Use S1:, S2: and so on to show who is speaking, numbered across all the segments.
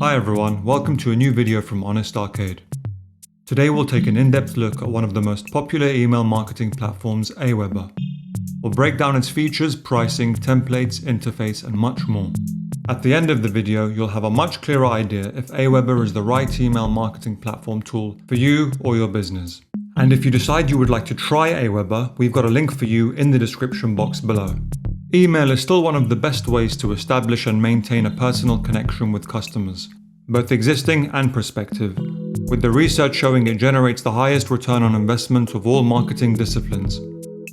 S1: Hi everyone, welcome to a new video from Honest Arcade. Today we'll take an in-depth look at one of the most popular email marketing platforms, AWeber. We'll break down its features, pricing, templates, interface, and much more. At the end of the video, you'll have a much clearer idea if AWeber is the right email marketing platform tool for you or your business. And if you decide you would like to try AWeber, we've got a link for you in the description box below. Email is still one of the best ways to establish and maintain a personal connection with customers, both existing and prospective, with the research showing it generates the highest return on investment of all marketing disciplines.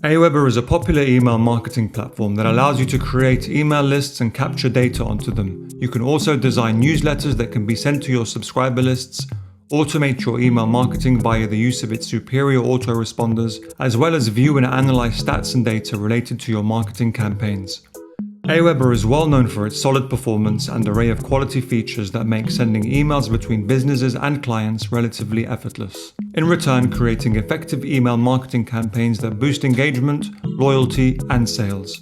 S1: AWeber is a popular email marketing platform that allows you to create email lists and capture data onto them. You can also design newsletters that can be sent to your subscriber lists, automate your email marketing via the use of its superior autoresponders, as well as view and analyze stats and data related to your marketing campaigns. AWeber is well known for its solid performance and array of quality features that make sending emails between businesses and clients relatively effortless, in return creating effective email marketing campaigns that boost engagement, loyalty, and sales.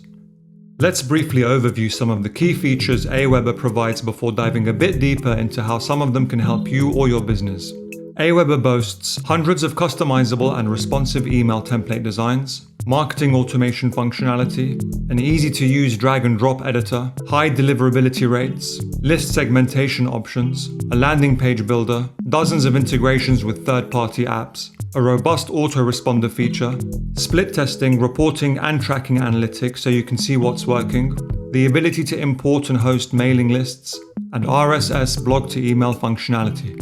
S1: Let's briefly overview some of the key features AWeber provides before diving a bit deeper into how some of them can help you or your business. AWeber boasts hundreds of customizable and responsive email template designs, marketing automation functionality, an easy-to-use drag-and-drop editor, high deliverability rates, list segmentation options, a landing page builder, dozens of integrations with third-party apps, a robust autoresponder feature, split testing, reporting and tracking analytics so you can see what's working, the ability to import and host mailing lists, and RSS blog-to-email functionality.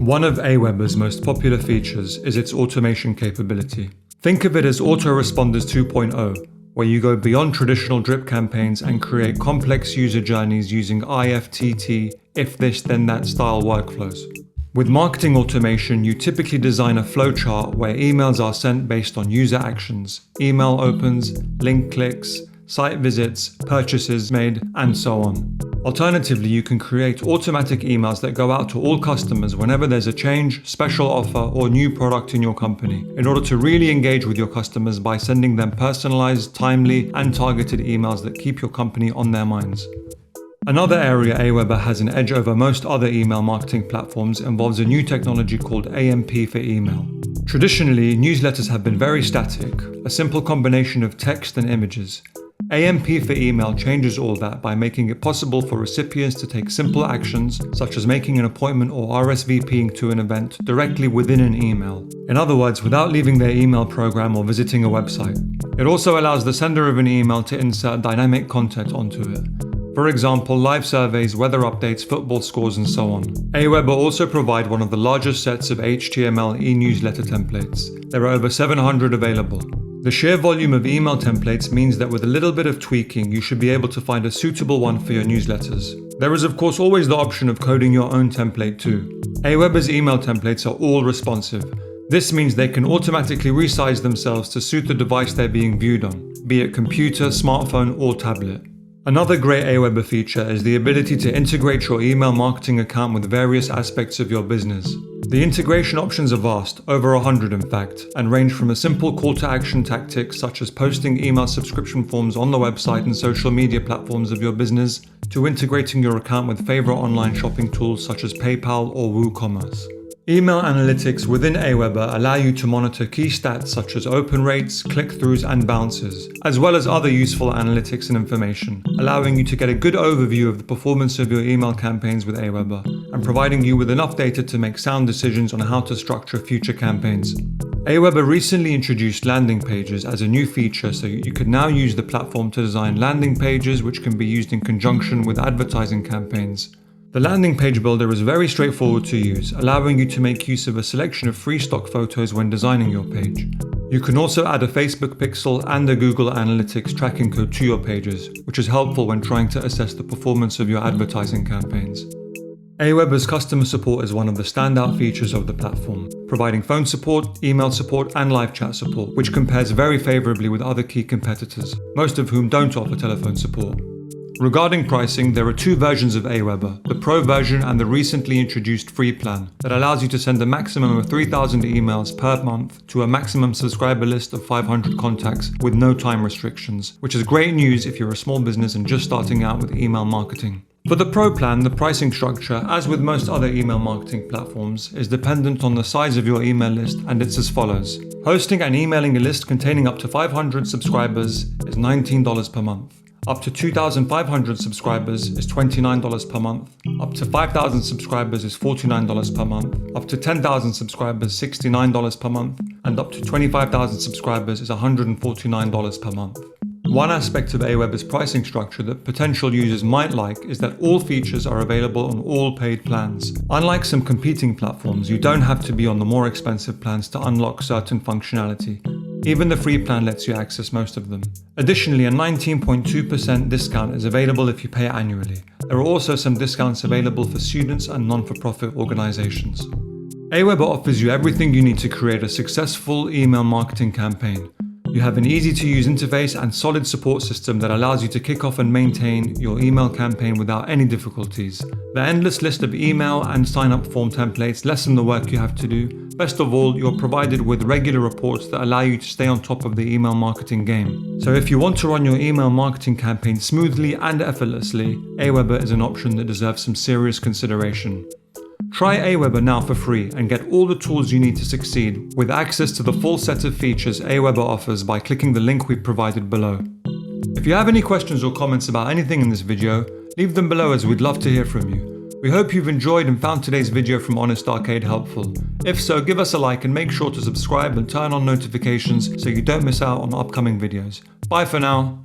S1: One of AWeber's most popular features is its automation capability. Think of it as Autoresponders 2.0, where you go beyond traditional drip campaigns and create complex user journeys using IFTT, if this then that style workflows. With marketing automation, you typically design a flowchart where emails are sent based on user actions, email opens, link clicks, site visits, purchases made, and so on. Alternatively, you can create automatic emails that go out to all customers whenever there's a change, special offer, or new product in your company, in order to really engage with your customers by sending them personalized, timely, and targeted emails that keep your company on their minds. Another area AWeber has an edge over most other email marketing platforms involves a new technology called AMP for email. Traditionally, newsletters have been very static, a simple combination of text and images. AMP for email changes all that by making it possible for recipients to take simple actions, such as making an appointment or RSVPing to an event directly within an email. In other words, without leaving their email program or visiting a website. It also allows the sender of an email to insert dynamic content onto it. For example, live surveys, weather updates, football scores, and so on. AWeber also provide one of the largest sets of HTML e-newsletter templates. There are over 700 available. The sheer volume of email templates means that with a little bit of tweaking, you should be able to find a suitable one for your newsletters. There is of course always the option of coding your own template too. AWeber's email templates are all responsive. This means they can automatically resize themselves to suit the device they're being viewed on, be it computer, smartphone, or tablet. Another great AWeber feature is the ability to integrate your email marketing account with various aspects of your business. The integration options are vast, over 100 in fact, and range from a simple call to action tactic such as posting email subscription forms on the website and social media platforms of your business, to integrating your account with favorite online shopping tools such as PayPal or WooCommerce. Email analytics within AWeber allow you to monitor key stats such as open rates, click-throughs, and bounces, as well as other useful analytics and information, allowing you to get a good overview of the performance of your email campaigns with AWeber, and providing you with enough data to make sound decisions on how to structure future campaigns. AWeber recently introduced landing pages as a new feature, so you can now use the platform to design landing pages which can be used in conjunction with advertising campaigns. The landing page builder is very straightforward to use, allowing you to make use of a selection of free stock photos when designing your page. You can also add a Facebook pixel and a Google Analytics tracking code to your pages, which is helpful when trying to assess the performance of your advertising campaigns. AWeber's customer support is one of the standout features of the platform, providing phone support, email support, and live chat support, which compares very favorably with other key competitors, most of whom don't offer telephone support. Regarding pricing, there are two versions of AWeber, the Pro version and the recently introduced free plan, that allows you to send a maximum of 3,000 emails per month to a maximum subscriber list of 500 contacts with no time restrictions, which is great news if you're a small business and just starting out with email marketing. For the Pro plan, the pricing structure, as with most other email marketing platforms, is dependent on the size of your email list, and it's as follows. Hosting and emailing a list containing up to 500 subscribers is $19 per month. Up to 2,500 subscribers is $29 per month. Up to 5,000 subscribers is $49 per month. Up to 10,000 subscribers, $69 per month. And up to 25,000 subscribers is $149 per month. One aspect of AWeber's pricing structure that potential users might like is that all features are available on all paid plans. Unlike some competing platforms, you don't have to be on the more expensive plans to unlock certain functionality. Even the free plan lets you access most of them. Additionally, a 19.2% discount is available if you pay annually. There are also some discounts available for students and non-for-profit organizations. AWeber offers you everything you need to create a successful email marketing campaign. You have an easy-to-use interface and solid support system that allows you to kick off and maintain your email campaign without any difficulties. The endless list of email and sign-up form templates lessen the work you have to do. Best of all, you're provided with regular reports that allow you to stay on top of the email marketing game. So if you want to run your email marketing campaign smoothly and effortlessly, AWeber is an option that deserves some serious consideration. Try AWeber now for free and get all the tools you need to succeed with access to the full set of features AWeber offers by clicking the link we've provided below. If you have any questions or comments about anything in this video, leave them below as we'd love to hear from you. We hope you've enjoyed and found today's video from Honest Arcade helpful. If so, give us a like and make sure to subscribe and turn on notifications so you don't miss out on upcoming videos. Bye for now.